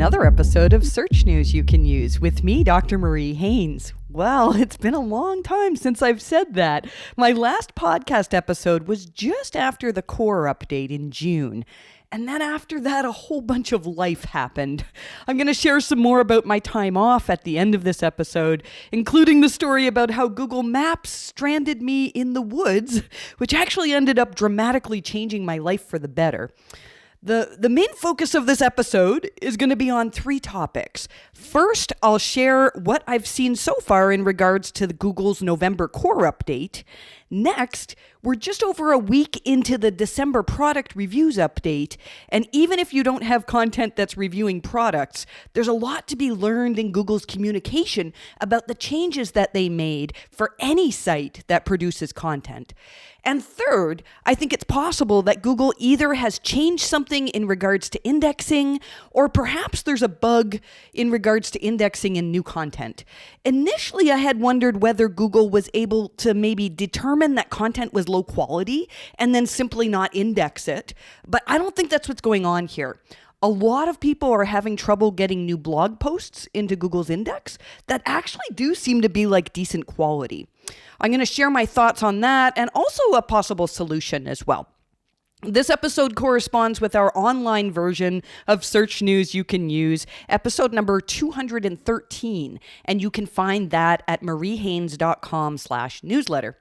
another episode of Search News You Can Use with me, Dr. Marie Haynes. Well, it's been a long time since I've said that. My last podcast episode was just after the core update in June. And then after that, a whole bunch of life happened. I'm going to share some more about my time off at the end of this episode, including the story about how Google Maps stranded me in the woods, which actually ended up dramatically changing my life for the better. The main focus of this episode is going to be on three topics. First, I'll share what I've seen so far in regards to Google's November core update. Next, we're just over a week into the December product reviews update, and even if you don't have content that's reviewing products, there's a lot to be learned in Google's communication about the changes that they made for any site that produces content. And third, I think it's possible that Google either has changed something in regards to indexing, or perhaps there's a bug in regards to indexing in new content. Initially, I had wondered whether Google was able to maybe determine that content was low quality and then simply not index it, but I don't think that's what's going on here. A lot of people are having trouble getting new blog posts into Google's index that actually do seem to be like decent quality. I'm going to share my thoughts on that and also a possible solution as well. This episode corresponds with our online version of Search News You Can Use, episode number 213, and you can find that at mariehaynes.com/newsletter.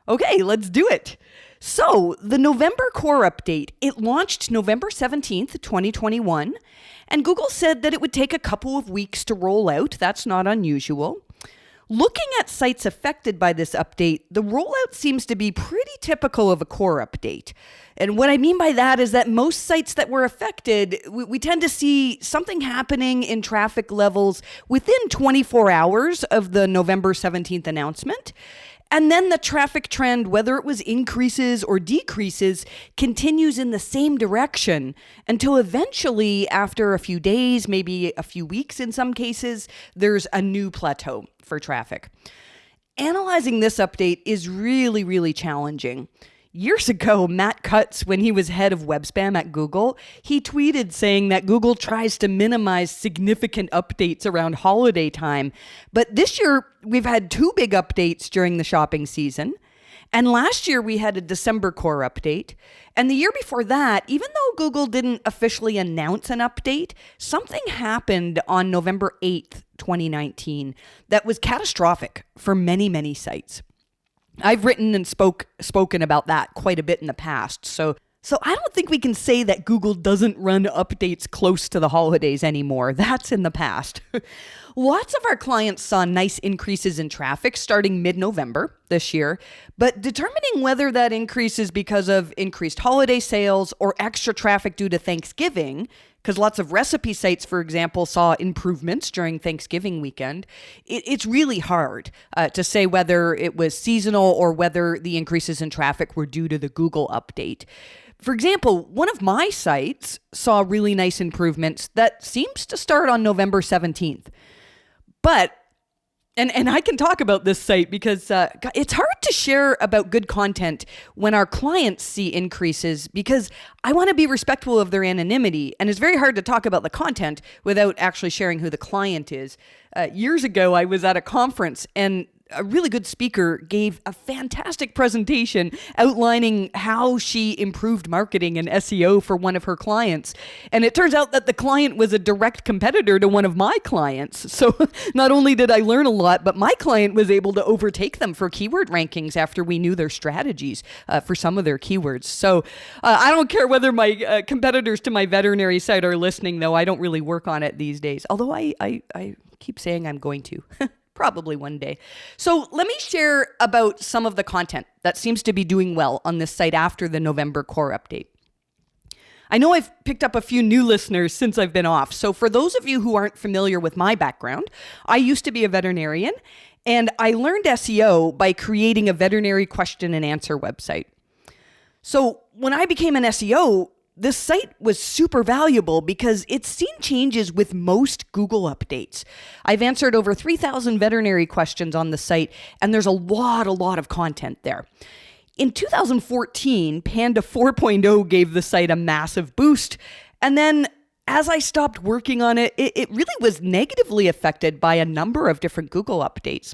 Okay, let's do it. So, the November core update, it launched November 17th, 2021, and Google said that it would take a couple of weeks to roll out. That's not unusual. Looking at sites affected by this update, the rollout seems to be pretty typical of a core update. And what I mean by that is that most sites that were affected, we tend to see something happening in traffic levels within 24 hours of the November 17th announcement. And then the traffic trend, whether it was increases or decreases, continues in the same direction until eventually, after a few days, maybe a few weeks in some cases, there's a new plateau for traffic. Analyzing this update is really, really challenging. Years ago, Matt Cutts, when he was head of web spam at Google, he tweeted saying that Google tries to minimize significant updates around holiday time. But this year, we've had two big updates during the shopping season. And last year, we had a December core update. And the year before that, even though Google didn't officially announce an update, something happened on November 8th, 2019, that was catastrophic for many, many sites. I've written and spoken about that quite a bit in the past. So I don't think we can say that Google doesn't run updates close to the holidays anymore. That's in the past. Lots of our clients saw nice increases in traffic starting mid-November this year, but determining whether that increase is because of increased holiday sales or extra traffic due to Thanksgiving, because lots of recipe sites, for example, saw improvements during Thanksgiving weekend, it's really hard to say whether it was seasonal or whether the increases in traffic were due to the Google update. For example, one of my sites saw really nice improvements that seems to start on November 17th. But And I can talk about this site because it's hard to share about good content when our clients see increases because I want to be respectful of their anonymity. And it's very hard to talk about the content without actually sharing who the client is. Years ago, I was at a conference and a really good speaker gave a fantastic presentation outlining how she improved marketing and SEO for one of her clients. And it turns out that the client was a direct competitor to one of my clients. So not only did I learn a lot, but my client was able to overtake them for keyword rankings after we knew their strategies for some of their keywords. So I don't care whether my competitors to my veterinary site are listening, though. I don't really work on it these days, although I keep saying I'm going to. Probably one day. So let me share about some of the content that seems to be doing well on this site after the November core update. I know I've picked up a few new listeners since I've been off. So for those of you who aren't familiar with my background, I used to be a veterinarian and I learned SEO by creating a veterinary question and answer website. So when I became an SEO, this site was super valuable because it's seen changes with most Google updates. I've answered over 3,000 veterinary questions on the site, and there's a lot of content there. In 2014, Panda 4.0 gave the site a massive boost, and then as I stopped working on it, it really was negatively affected by a number of different Google updates.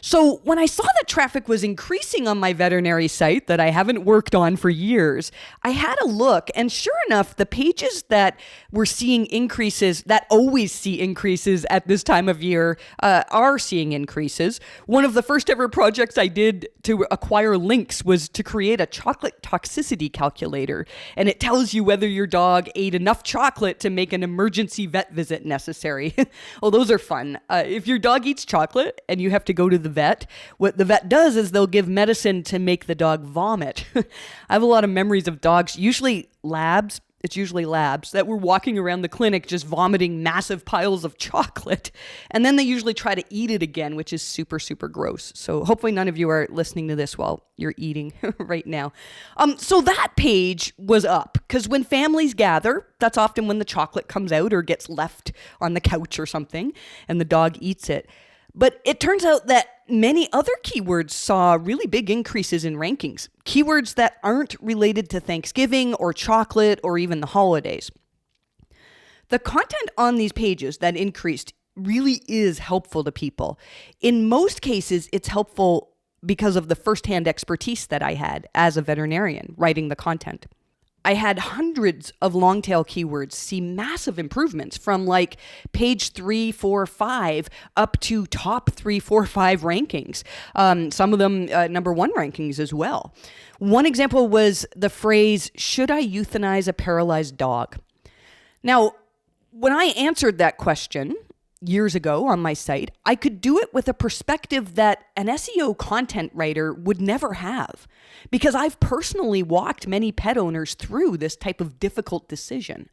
So when I saw that traffic was increasing on my veterinary site that I haven't worked on for years, I had a look, and sure enough, the pages that were seeing increases, that always see increases at this time of year, are seeing increases. One of the first ever projects I did to acquire links was to create a chocolate toxicity calculator, and it tells you whether your dog ate enough chocolate to make an emergency vet visit necessary. Well, those are fun. If your dog eats chocolate and you have to go to the vet, what the vet does is they'll give medicine to make the dog vomit. I have a lot of memories of dogs, usually labs. It's usually labs that were walking around the clinic just vomiting massive piles of chocolate. And then they usually try to eat it again, which is super, super gross. So hopefully none of you are listening to this while you're eating right now. So that page was up because when families gather, that's often when the chocolate comes out or gets left on the couch or something and the dog eats it. But it turns out that many other keywords saw really big increases in rankings. Keywords that aren't related to Thanksgiving or chocolate or even the holidays. The content on these pages that increased really is helpful to people. In most cases, it's helpful because of the firsthand expertise that I had as a veterinarian writing the content. I had hundreds of long tail keywords see massive improvements from like page 3, 4, 5 up to top 3, 4, 5 rankings. Some of them number 1 rankings as well. One example was the phrase, "Should I euthanize a paralyzed dog?" Now, when I answered that question years ago on my site, I could do it with a perspective that an SEO content writer would never have, because I've personally walked many pet owners through this type of difficult decision.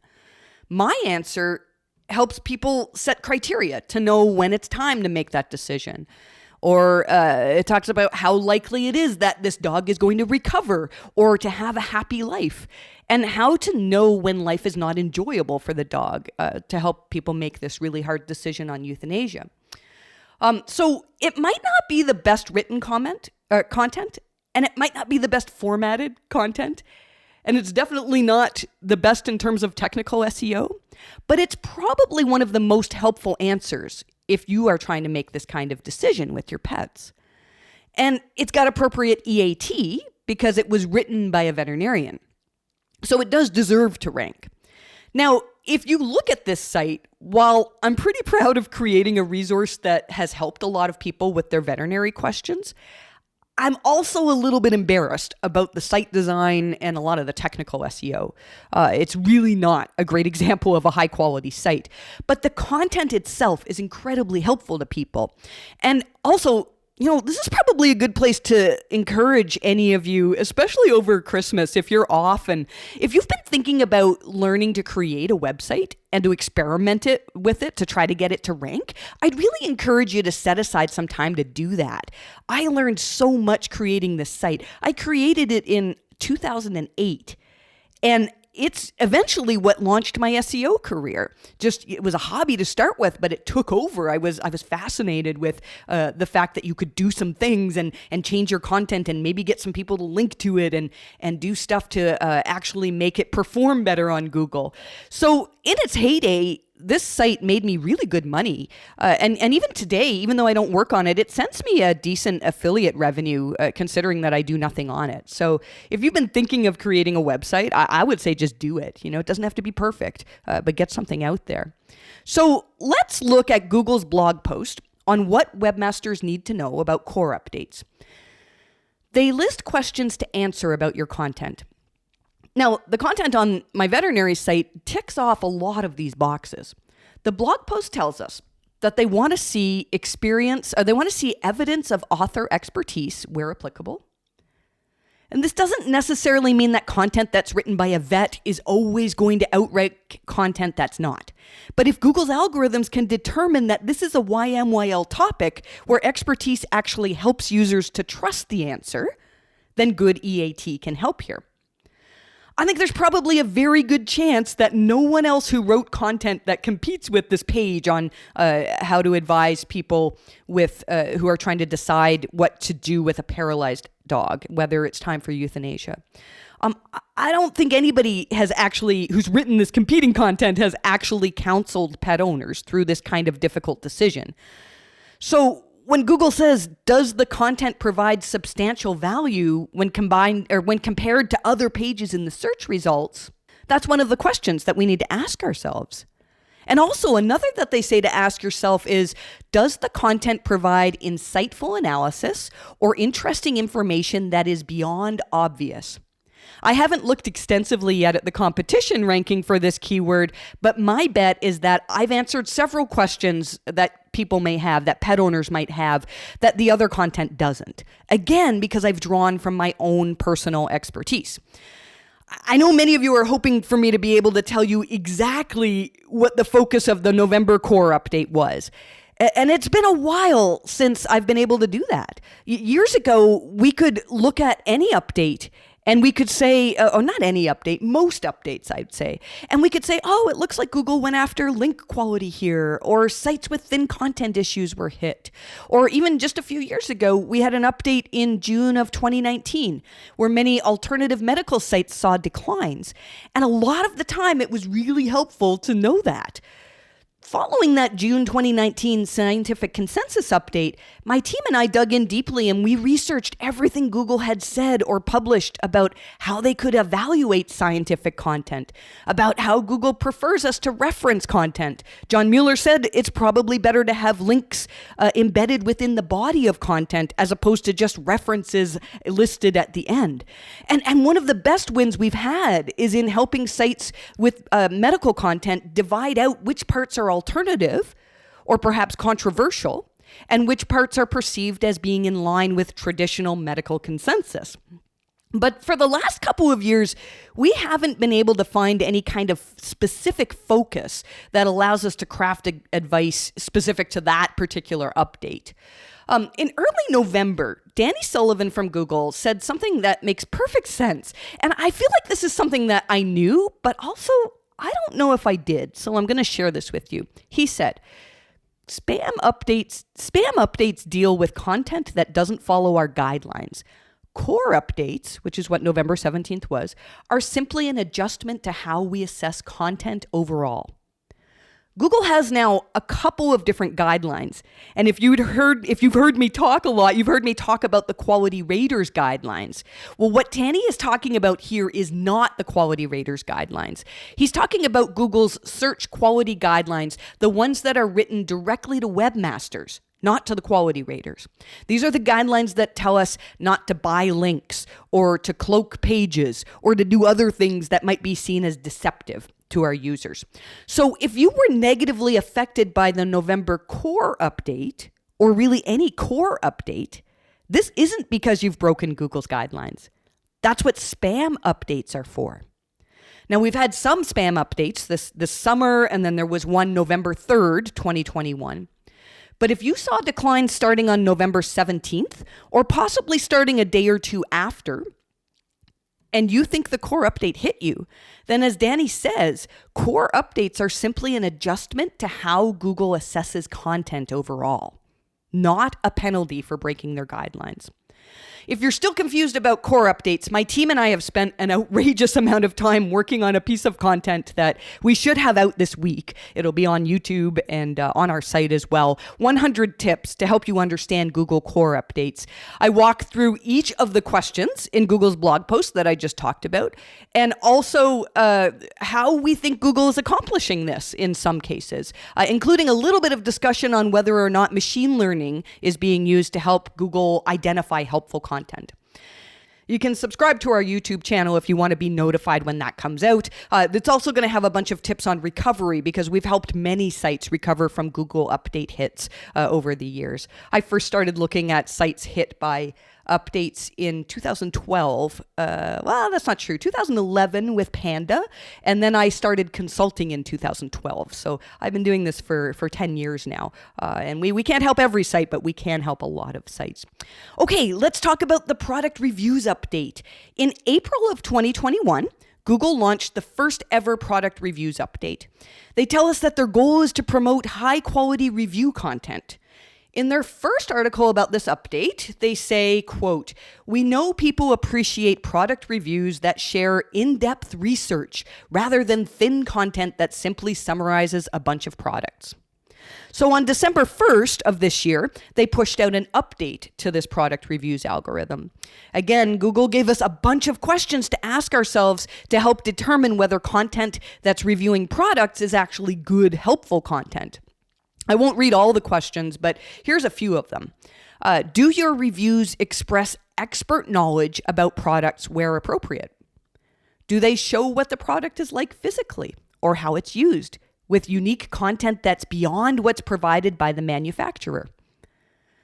My answer helps people set criteria to know when it's time to make that decision. Or it talks about how likely it is that this dog is going to recover or to have a happy life, and how to know when life is not enjoyable for the dog to help people make this really hard decision on euthanasia. So it might not be the best written content, and it might not be the best formatted content, and it's definitely not the best in terms of technical SEO, but it's probably one of the most helpful answers if you are trying to make this kind of decision with your pets. And it's got appropriate EAT because it was written by a veterinarian. So it does deserve to rank. Now, if you look at this site, while I'm pretty proud of creating a resource that has helped a lot of people with their veterinary questions, I'm also a little bit embarrassed about the site design and a lot of the technical SEO. It's really not a great example of a high quality site, but the content itself is incredibly helpful to people. And also, this is probably a good place to encourage any of you, especially over Christmas, if you're off and if you've been thinking about learning to create a website and to experiment with it to try to get it to rank, I'd really encourage you to set aside some time to do that. I learned so much creating this site. I created it in 2008, and it's eventually what launched my SEO career. It was a hobby to start with, but it took over. I was fascinated with the fact that you could do some things and change your content and maybe get some people to link to it and do stuff to actually make it perform better on Google. So in its heyday, this site made me really good money. And even today, even though I don't work on it, it sends me a decent affiliate revenue, considering that I do nothing on it. So if you've been thinking of creating a website, I would say just do it. It doesn't have to be perfect, but get something out there. So let's look at Google's blog post on what webmasters need to know about core updates. They list questions to answer about your content. Now, the content on my veterinary site ticks off a lot of these boxes. The blog post tells us that they want to see evidence of author expertise where applicable. And this doesn't necessarily mean that content that's written by a vet is always going to outrank content that's not. But if Google's algorithms can determine that this is a YMYL topic where expertise actually helps users to trust the answer, then good EAT can help here. I think there's probably a very good chance that no one else who wrote content that competes with this page on how to advise people with who are trying to decide what to do with a paralyzed dog, whether it's time for euthanasia. I don't think anybody who's written this competing content has actually counseled pet owners through this kind of difficult decision. So when Google says, does the content provide substantial value when compared to other pages in the search results? That's one of the questions that we need to ask ourselves. And also another that they say to ask yourself is, does the content provide insightful analysis or interesting information that is beyond obvious? I haven't looked extensively yet at the competition ranking for this keyword, but my bet is that I've answered several questions that people may have, that pet owners might have, that the other content doesn't. Again, because I've drawn from my own personal expertise. I know many of you are hoping for me to be able to tell you exactly what the focus of the November core update was. And it's been a while since I've been able to do that. Years ago, we could look at any update and we could say, not any update, most updates, I'd say. And we could say, oh, it looks like Google went after link quality here, or sites with thin content issues were hit. Or even just a few years ago, we had an update in June of 2019, where many alternative medical sites saw declines. And a lot of the time, it was really helpful to know that. Following that June 2019 scientific consensus update, my team and I dug in deeply and we researched everything Google had said or published about how they could evaluate scientific content, about how Google prefers us to reference content. John Mueller said it's probably better to have links embedded within the body of content as opposed to just references listed at the end. And one of the best wins we've had is in helping sites with medical content divide out which parts are alternative or perhaps controversial, and which parts are perceived as being in line with traditional medical consensus. But for the last couple of years, we haven't been able to find any kind of specific focus that allows us to craft advice specific to that particular update. In early November, Danny Sullivan from Google said something that makes perfect sense. And I feel like this is something that I knew, but also I don't know if I did, so I'm going to share this with you. He said, spam updates deal with content that doesn't follow our guidelines. Core updates, which is what November 17th was, are simply an adjustment to how we assess content overall. Google has now a couple of different guidelines. And if you've heard me talk a lot, you've heard me talk about the Quality Raters guidelines. Well, what Danny is talking about here is not the Quality Raters guidelines. He's talking about Google's search quality guidelines, the ones that are written directly to webmasters, not to the Quality Raters. These are the guidelines that tell us not to buy links or to cloak pages or to do other things that might be seen as deceptive to our users. So if you were negatively affected by the November core update, or really any core update, this isn't because you've broken Google's guidelines. That's what spam updates are for. Now, we've had some spam updates this summer, and then there was one November 3rd, 2021. But if you saw declines starting on November 17th, or possibly starting a day or two after, and you think the core update hit you, then as Danny says, core updates are simply an adjustment to how Google assesses content overall, not a penalty for breaking their guidelines. If you're still confused about core updates, my team and I have spent an outrageous amount of time working on a piece of content that we should have out this week. It'll be on YouTube and on our site as well. 100 tips to help you understand Google core updates. I walk through each of the questions in Google's blog post that I just talked about, and also how we think Google is accomplishing this in some cases, including a little bit of discussion on whether or not machine learning is being used to help Google identify helpful content. You can subscribe to our YouTube channel if you want to be notified when that comes out. It's also going to have a bunch of tips on recovery because we've helped many sites recover from Google update hits over the years. I first started looking at sites hit by updates in 2012. Well, that's not true. 2011 with Panda. And then I started consulting in 2012. So I've been doing this for 10 years now. And we can't help every site, but we can help a lot of sites. Okay, let's talk about the product reviews update. In April of 2021, Google launched the first ever product reviews update. They tell us that their goal is to promote high quality review content. In their first article about this update, they say, quote, "We know people appreciate product reviews that share in-depth research rather than thin content that simply summarizes a bunch of products." So on December 1st of this year, they pushed out an update to this product reviews algorithm. Again, Google gave us a bunch of questions to ask ourselves to help determine whether content that's reviewing products is actually good, helpful content. I won't read all the questions, but here's a few of them. Do your reviews express expert knowledge about products where appropriate? Do they show what the product is like physically or how it's used, with unique content that's beyond what's provided by the manufacturer?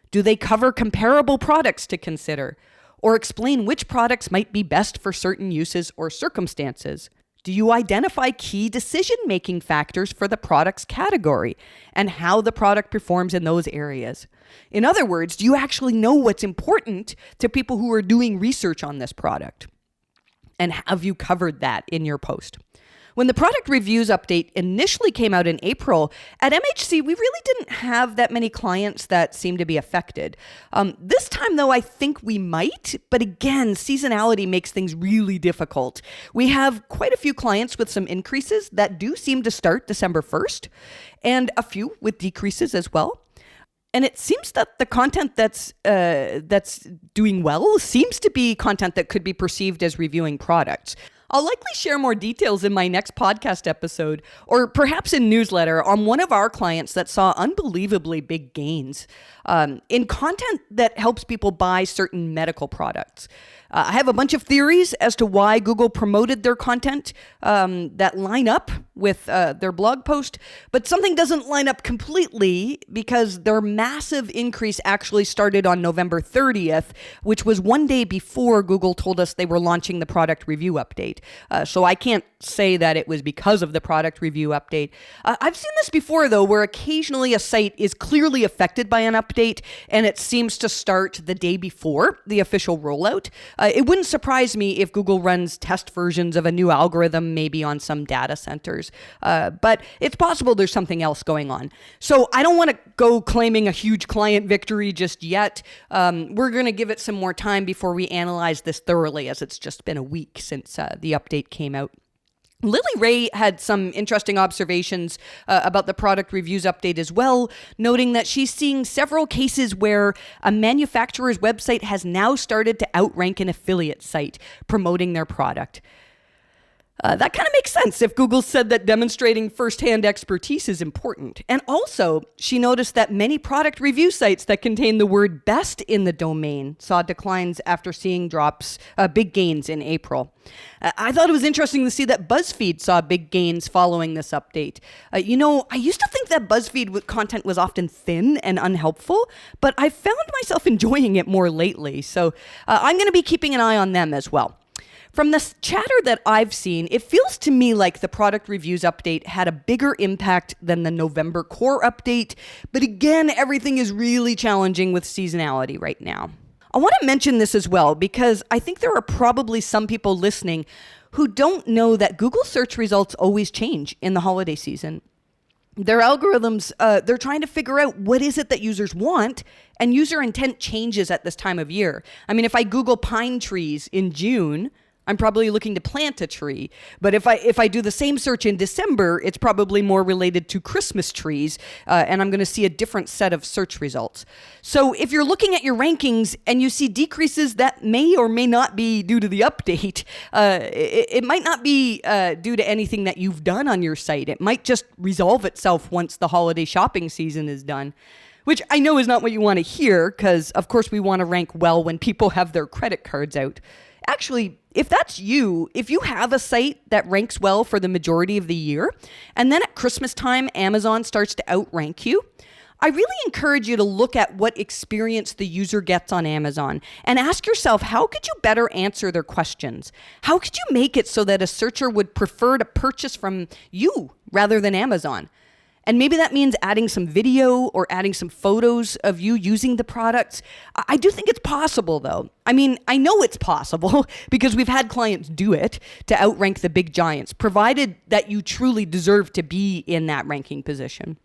Do they cover comparable products to consider or explain which products might be best for certain uses or circumstances? Do you identify key decision-making factors for the product's category and how the product performs in those areas? In other words, do you actually know what's important to people who are doing research on this product? And have you covered that in your post? When the product reviews update initially came out in April, at MHC, we really didn't have that many clients that seemed to be affected. This time, though, I think we might. But again, seasonality makes things really difficult. We have quite a few clients with some increases that do seem to start December 1st, and a few with decreases as well. And it seems that the content that's doing well seems to be content that could be perceived as reviewing products. I'll likely share more details in my next podcast episode, or perhaps in newsletter, on one of our clients that saw unbelievably big gains in content that helps people buy certain medical products. I have a bunch of theories as to why Google promoted their content that line up with their blog post, but something doesn't line up completely because their massive increase actually started on November 30th, which was one day before Google told us they were launching the product review update. So I can't say that it was because of the product review update. I've seen this before, though, where occasionally a site is clearly affected by an update and it seems to start the day before the official rollout. It wouldn't surprise me if Google runs test versions of a new algorithm, maybe on some data centers. But it's possible there's something else going on. So I don't want to go claiming a huge client victory just yet. We're going to give it some more time before we analyze this thoroughly, as it's just been a week since the update came out. Lily Ray had some interesting observations about the product reviews update as well, noting that she's seeing several cases where a manufacturer's website has now started to outrank an affiliate site promoting their product. That kind of makes sense if Google said that demonstrating firsthand expertise is important. And also, she noticed that many product review sites that contain the word best in the domain saw declines after seeing big gains in April. I thought it was interesting to see that BuzzFeed saw big gains following this update. I used to think that BuzzFeed content was often thin and unhelpful, but I've found myself enjoying it more lately. So I'm going to be keeping an eye on them as well. From the chatter that I've seen, it feels to me like the product reviews update had a bigger impact than the November core update. But again, everything is really challenging with seasonality right now. I want to mention this as well because I think there are probably some people listening who don't know that Google search results always change in the holiday season. Their algorithms, they're trying to figure out what is it that users want, and user intent changes at this time of year. I mean, if I Google pine trees in June, I'm probably looking to plant a tree. But if I do the same search in December, it's probably more related to Christmas trees, and I'm going to see a different set of search results. So if you're looking at your rankings and you see decreases that may or may not be due to the update, it might not be due to anything that you've done on your site. It might just resolve itself once the holiday shopping season is done. Which I know is not what you want to hear, because of course we want to rank well when people have their credit cards out. Actually, if that's you, if you have a site that ranks well for the majority of the year, and then at Christmas time, Amazon starts to outrank you, I really encourage you to look at what experience the user gets on Amazon and ask yourself, how could you better answer their questions? How could you make it so that a searcher would prefer to purchase from you rather than Amazon? And maybe that means adding some video or adding some photos of you using the products. I do think it's possible, though. I mean, I know it's possible because we've had clients do it to outrank the big giants, provided that you truly deserve to be in that ranking position.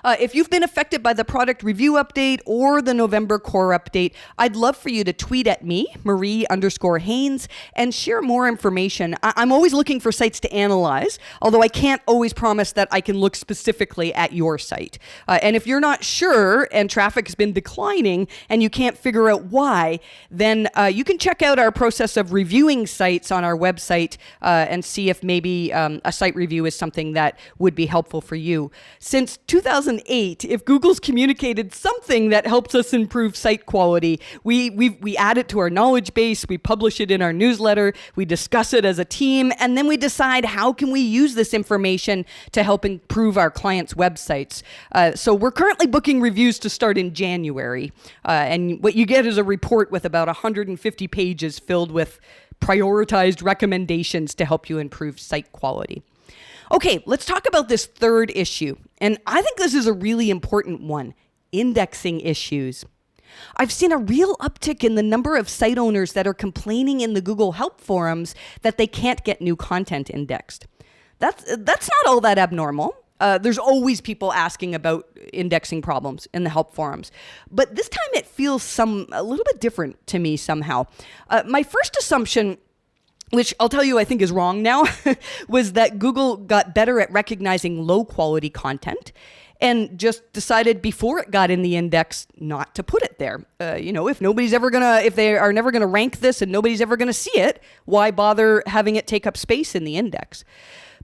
If you've been affected by the product review update or the November core update, I'd love for you to tweet at me, Marie_Haynes, and share more information. I'm always looking for sites to analyze, although I can't always promise that I can look specifically at your site. And if you're not sure and traffic has been declining and you can't figure out why, then you can check out our process of reviewing sites on our website and see if maybe a site review is something that would be helpful for you. Since 2008, if Google's communicated something that helps us improve site quality, we add it to our knowledge base, we publish it in our newsletter, we discuss it as a team, and then we decide how can we use this information to help improve our clients' websites. So we're currently booking reviews to start in January, and what you get is a report with about 150 pages filled with prioritized recommendations to help you improve site quality. Okay, let's talk about this third issue. And I think this is a really important one, indexing issues. I've seen a real uptick in the number of site owners that are complaining in the Google Help forums that they can't get new content indexed. That's not all that abnormal. There's always people asking about indexing problems in the help forums. But this time it feels a little bit different to me somehow. My first assumption, which I'll tell you I think is wrong now, was that Google got better at recognizing low quality content and just decided before it got in the index not to put it there. If they are never gonna rank this and nobody's ever gonna see it, why bother having it take up space in the index?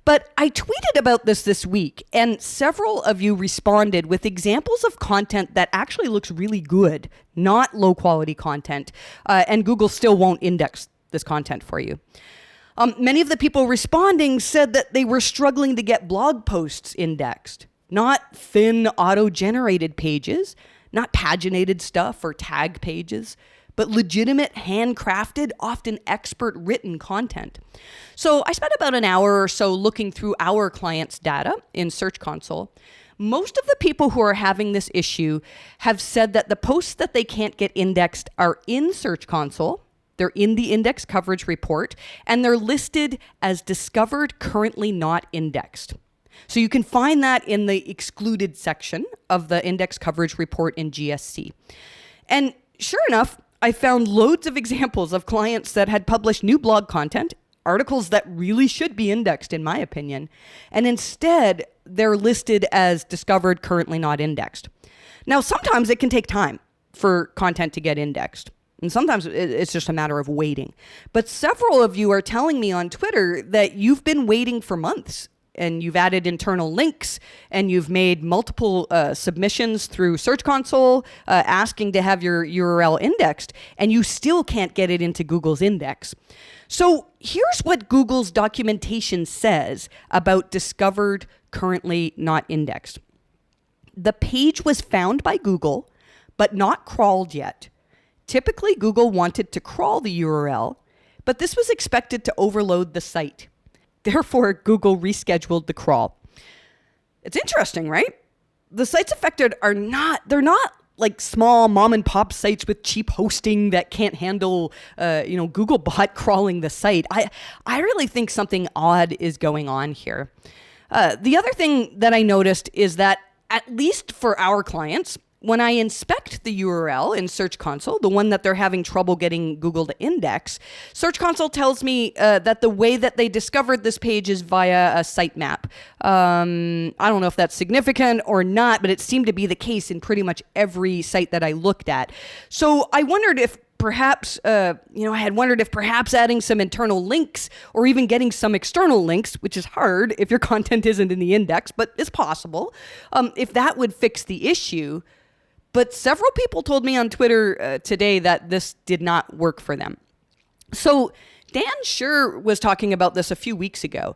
But I tweeted about this week, and several of you responded with examples of content that actually looks really good, not low quality content, and Google still won't index this content for you. Many of the people responding said that they were struggling to get blog posts indexed, not thin auto-generated pages, not paginated stuff or tag pages, but legitimate, handcrafted, often expert written content. So I spent about an hour or so looking through our clients' data in Search Console. Most of the people who are having this issue have said that the posts that they can't get indexed are in Search Console, they're in the index coverage report, and they're listed as discovered, currently not indexed. So you can find that in the excluded section of the index coverage report in GSC. And sure enough, I found loads of examples of clients that had published new blog content, articles that really should be indexed in my opinion, and instead they're listed as discovered, currently not indexed. Now, sometimes it can take time for content to get indexed. And sometimes it's just a matter of waiting. But several of you are telling me on Twitter that you've been waiting for months and you've added internal links and you've made multiple submissions through Search Console asking to have your URL indexed, and you still can't get it into Google's index. So here's what Google's documentation says about discovered, currently not indexed. The page was found by Google, but not crawled yet. Typically, Google wanted to crawl the URL, but this was expected to overload the site. Therefore, Google rescheduled the crawl. It's interesting, right? The sites affected they're not like small mom and pop sites with cheap hosting that can't handle, Googlebot crawling the site. I really think something odd is going on here. The other thing that I noticed is that, at least for our clients, when I inspect the URL in Search Console, the one that they're having trouble getting Google to index, Search Console tells me that the way that they discovered this page is via a sitemap. I don't know if that's significant or not, but it seemed to be the case in pretty much every site that I looked at. So I wondered if perhaps, perhaps adding some internal links or even getting some external links, which is hard if your content isn't in the index, but is possible, if that would fix the issue. But several people told me on Twitter today that this did not work for them. So Dan Sure was talking about this a few weeks ago.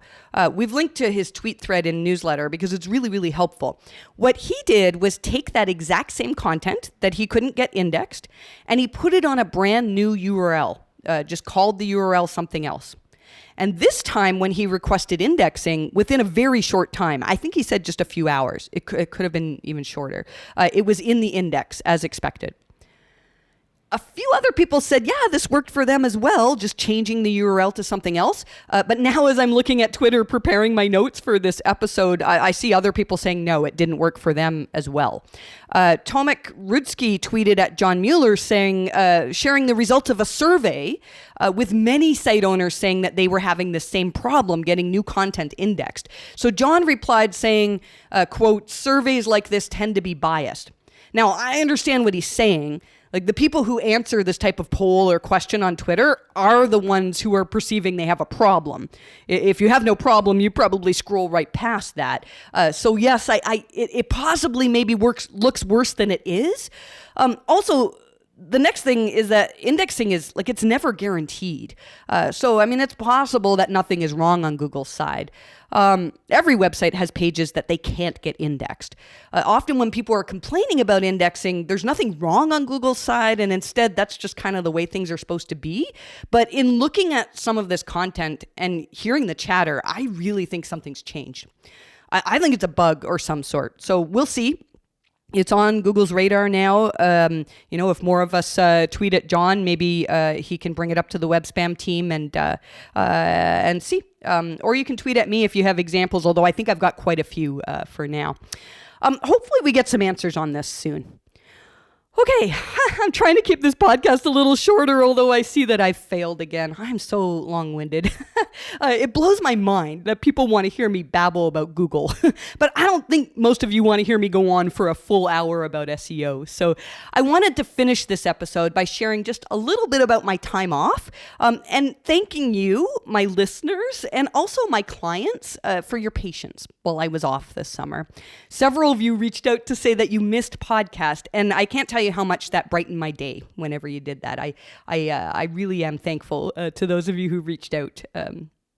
We've linked to his tweet thread in newsletter because it's really, really helpful. What he did was take that exact same content that he couldn't get indexed, and he put it on a brand new URL, just called the URL something else. And this time when he requested indexing, within a very short time, I think he said just a few hours, it could have been even shorter, it was in the index as expected. A few other people said, yeah, this worked for them as well, just changing the URL to something else. But now as I'm looking at Twitter preparing my notes for this episode, I see other people saying, no, it didn't work for them as well. Tomek Rudsky tweeted at John Mueller saying, sharing the results of a survey with many site owners saying that they were having the same problem getting new content indexed. So John replied saying, quote, surveys like this tend to be biased. Now, I understand what he's saying. Like the people who answer this type of poll or question on Twitter are the ones who are perceiving they have a problem. If you have no problem, you probably scroll right past that. So yes, it possibly maybe looks worse than it is. Also, the next thing is that indexing is like, it's never guaranteed. So, I mean, it's possible that nothing is wrong on Google's side. Every website has pages that they can't get indexed. Often when people are complaining about indexing, there's nothing wrong on Google's side, and instead that's just kind of the way things are supposed to be. But in looking at some of this content and hearing the chatter, I really think something's changed. I think it's a bug or some sort. So we'll see. It's on Google's radar now. If more of us tweet at John, maybe he can bring it up to the web spam team and see. Or you can tweet at me if you have examples, although I think I've got quite a few for now. Hopefully we get some answers on this soon. Okay, I'm trying to keep this podcast a little shorter, although I see that I've failed again. I'm so long-winded. It blows my mind that people want to hear me babble about Google, but I don't think most of you want to hear me go on for a full hour about SEO. So I wanted to finish this episode by sharing just a little bit about my time off and thanking you, my listeners, and also my clients for your patience while I was off this summer. Several of you reached out to say that you missed podcast, and I can't tell you how much that brightened my day whenever you did that. I really am thankful to those of you who reached out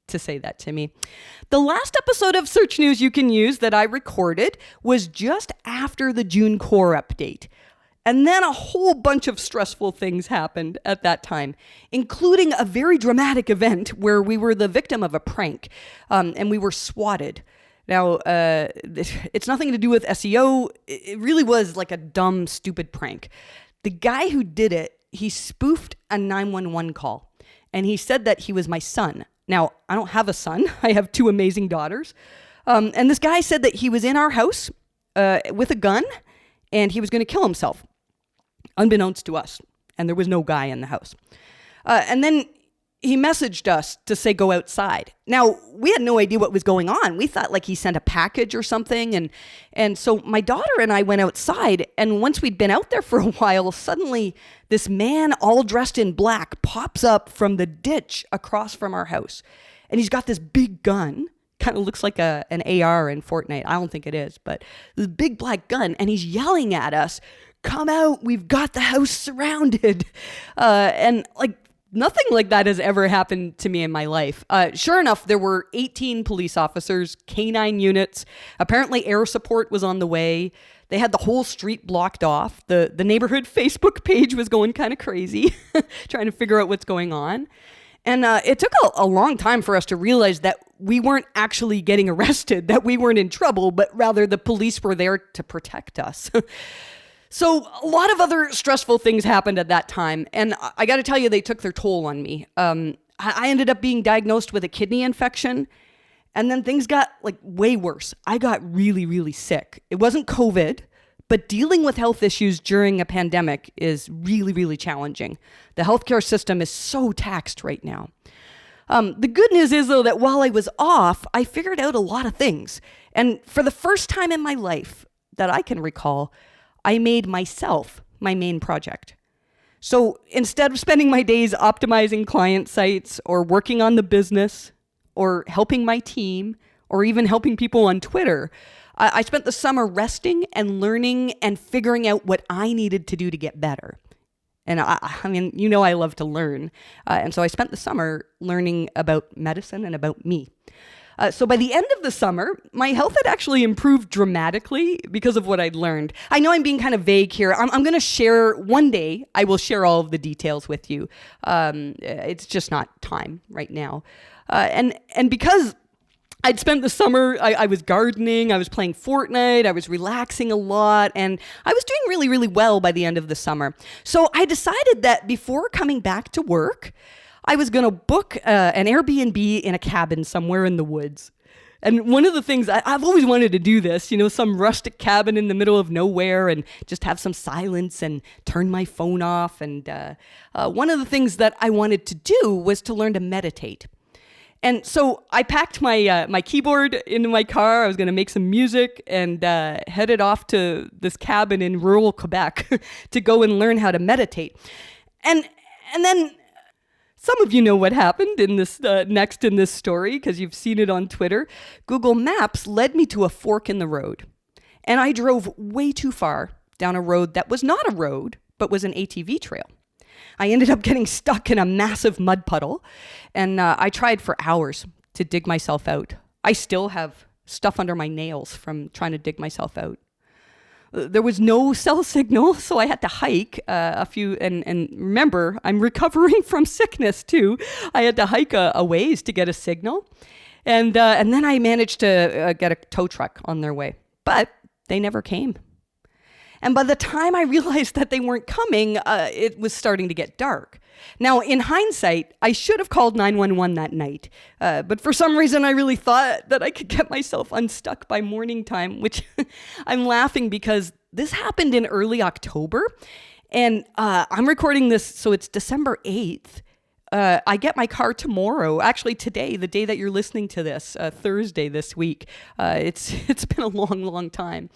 to say that to me. The last episode of Search News You Can Use that I recorded was just after the June core update. And then a whole bunch of stressful things happened at that time, including a very dramatic event where we were the victim of a prank, and we were swatted. Now, it's nothing to do with SEO. It really was like a dumb, stupid prank. The guy who did it, he spoofed a 911 call, and he said that he was my son. Now, I don't have a son. I have two amazing daughters. And this guy said that he was in our house with a gun, and he was going to kill himself, unbeknownst to us. And there was no guy in the house. And then he messaged us to say, go outside. Now, we had no idea what was going on. We thought like he sent a package or something. And so my daughter and I went outside. And once we'd been out there for a while, suddenly this man all dressed in black pops up from the ditch across from our house. And he's got this big gun. Kind of looks like an AR in Fortnite. I don't think it is, but this big black gun. And he's yelling at us, come out. We've got the house surrounded. And like, nothing like that has ever happened to me in my life. Sure enough, there were 18 police officers, K9 units. Apparently air support was on the way. They had the whole street blocked off. The neighborhood Facebook page was going kind of crazy, trying to figure out what's going on. And it took a long time for us to realize that we weren't actually getting arrested, that we weren't in trouble, but rather the police were there to protect us. So a lot of other stressful things happened at that time. And I got to tell you, they took their toll on me. I ended up being diagnosed with a kidney infection. And then things got like way worse. I got really, really sick. It wasn't COVID, but dealing with health issues during a pandemic is really, really challenging. The healthcare system is so taxed right now. The good news is, though, that while I was off, I figured out a lot of things. And for the first time in my life that I can recall, I made myself my main project. So instead of spending my days optimizing client sites or working on the business or helping my team or even helping people on Twitter, I spent the summer resting and learning and figuring out what I needed to do to get better. And I mean, you know I love to learn. And so I spent the summer learning about medicine and about me. So by the end of the summer, my health had actually improved dramatically because of what I'd learned. I know I'm being kind of vague here. I'm going to share, one day, I will share all of the details with you. It's just not time right now. And because I'd spent the summer, I was gardening, I was playing Fortnite, I was relaxing a lot, and I was doing really, really well by the end of the summer. So I decided that before coming back to work, I was going to book an Airbnb in a cabin somewhere in the woods. And one of the things, I've always wanted to do this, some rustic cabin in the middle of nowhere and just have some silence and turn my phone off. And one of the things that I wanted to do was to learn to meditate. And so I packed my keyboard into my car. I was going to make some music and headed off to this cabin in rural Quebec to go and learn how to meditate. And then some of you know what happened in this next in this story because you've seen it on Twitter. Google Maps led me to a fork in the road. And I drove way too far down a road that was not a road, but was an ATV trail. I ended up getting stuck in a massive mud puddle, and I tried for hours to dig myself out. I still have stuff under my nails from trying to dig myself out. There was no cell signal, so I had to hike a few, and remember, I'm recovering from sickness too. I had to hike a ways to get a signal, and then I managed to get a tow truck on their way, but they never came. And by the time I realized that they weren't coming, it was starting to get dark. Now, in hindsight, I should have called 911 that night. But for some reason, I really thought that I could get myself unstuck by morning time, which I'm laughing because this happened in early October. And I'm recording this, so it's December 8th. I get my car tomorrow, actually today, the day that you're listening to this, Thursday this week. It's been a long, long time.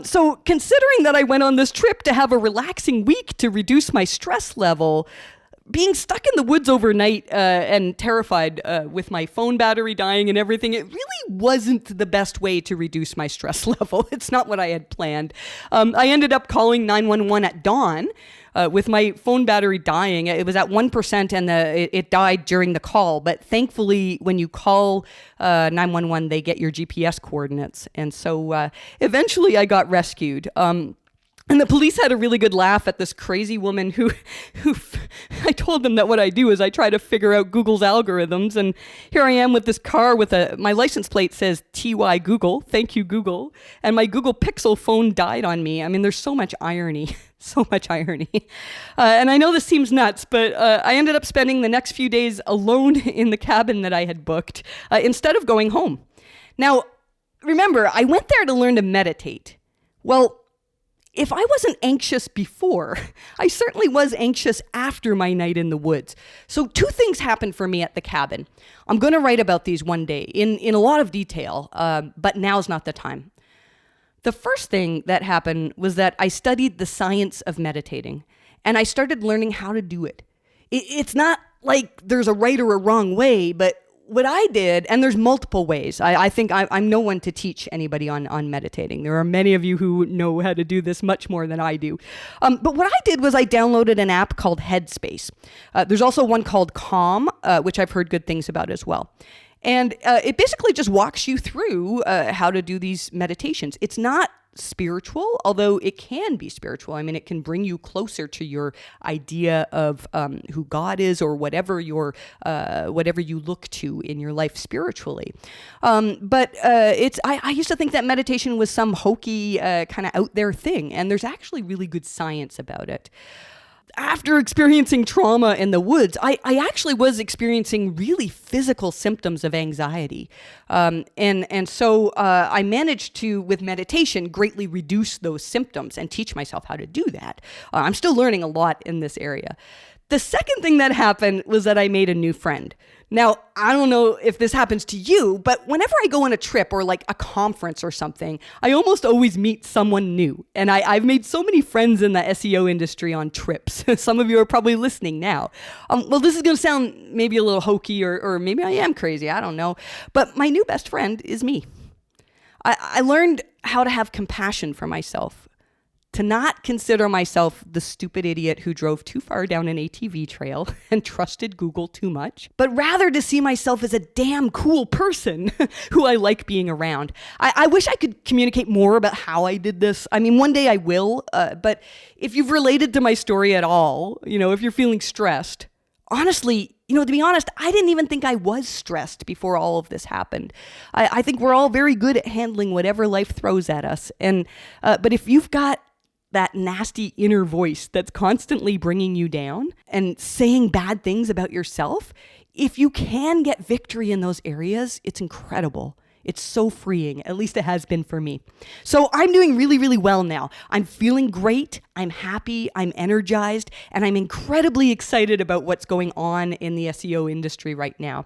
So considering that I went on this trip to have a relaxing week to reduce my stress level, being stuck in the woods overnight and terrified with my phone battery dying and everything, it really wasn't the best way to reduce my stress level. It's not what I had planned. I ended up calling 911 at dawn. With my phone battery dying. It was at 1% and it died during the call. But thankfully, when you call 911, they get your GPS coordinates. And so eventually I got rescued. And the police had a really good laugh at this crazy woman who I told them that what I do is I try to figure out Google's algorithms. And here I am with this car with my license plate says TY Google, thank you Google. And my Google Pixel phone died on me. I mean, there's so much irony, so much irony. And I know this seems nuts, but I ended up spending the next few days alone in the cabin that I had booked instead of going home. Now, remember, I went there to learn to meditate. Well, if I wasn't anxious before, I certainly was anxious after my night in the woods. So 2 things happened for me at the cabin. I'm going to write about these one day in a lot of detail, but now's not the time. The first thing that happened was that I studied the science of meditating, and I started learning how to do it. It's not like there's a right or a wrong way, but what I did, and there's multiple ways. I think I'm no one to teach anybody on meditating. There are many of you who know how to do this much more than I do. But what I did was I downloaded an app called Headspace. There's also one called Calm, which I've heard good things about as well. And it basically just walks you through how to do these meditations. It's not spiritual, although it can be spiritual. I mean, it can bring you closer to your idea of who God is or whatever whatever you look to in your life spiritually. But I used to think that meditation was some hokey kind of out there thing, and there's actually really good science about it. After experiencing trauma in the woods, I actually was experiencing really physical symptoms of anxiety. And so I managed to, with meditation, greatly reduce those symptoms and teach myself how to do that. I'm still learning a lot in this area. The second thing that happened was that I made a new friend. Now, I don't know if this happens to you, but whenever I go on a trip or like a conference or something, I almost always meet someone new. And I've made so many friends in the SEO industry on trips. Some of you are probably listening now. Well, this is going to sound maybe a little hokey or maybe I am crazy. I don't know. But my new best friend is me. I learned how to have compassion for myself, to not consider myself the stupid idiot who drove too far down an ATV trail and trusted Google too much, but rather to see myself as a damn cool person who I like being around. I wish I could communicate more about how I did this. I mean, one day I will, but if you've related to my story at all, if you're feeling stressed, honestly, to be honest, I didn't even think I was stressed before all of this happened. I think we're all very good at handling whatever life throws at us. But if you've got that nasty inner voice that's constantly bringing you down and saying bad things about yourself, if you can get victory in those areas, it's incredible. It's so freeing. At least it has been for me. So I'm doing really, really well now. I'm feeling great. I'm happy. I'm energized. And I'm incredibly excited about what's going on in the SEO industry right now.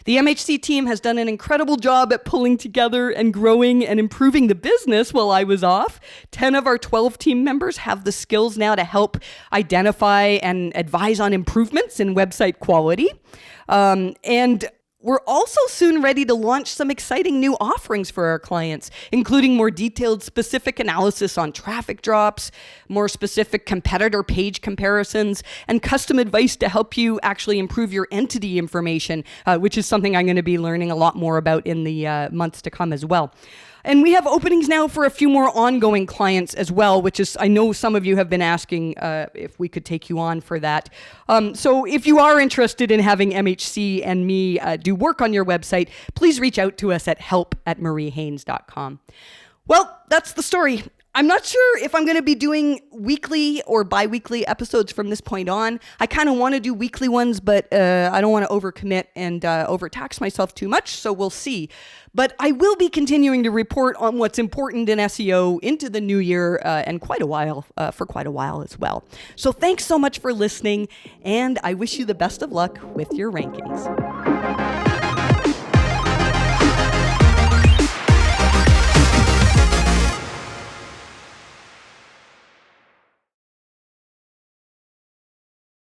The MHC team has done an incredible job at pulling together and growing and improving the business while I was off. 10 of our 12 team members have the skills now to help identify and advise on improvements in website quality. And we're also soon ready to launch some exciting new offerings for our clients, including more detailed specific analysis on traffic drops, more specific competitor page comparisons, and custom advice to help you actually improve your entity information, which is something I'm going to be learning a lot more about in the months to come as well. And we have openings now for a few more ongoing clients as well, which is, I know some of you have been asking if we could take you on for that. So if you are interested in having MHC and me do work on your website, please reach out to us at help@mariehaynes.com. Well, that's the story. I'm not sure if I'm going to be doing weekly or bi-weekly episodes from this point on. I kind of want to do weekly ones, but I don't want to overcommit and overtax myself too much, so we'll see. But I will be continuing to report on what's important in SEO into the new year and for quite a while as well. So thanks so much for listening, and I wish you the best of luck with your rankings.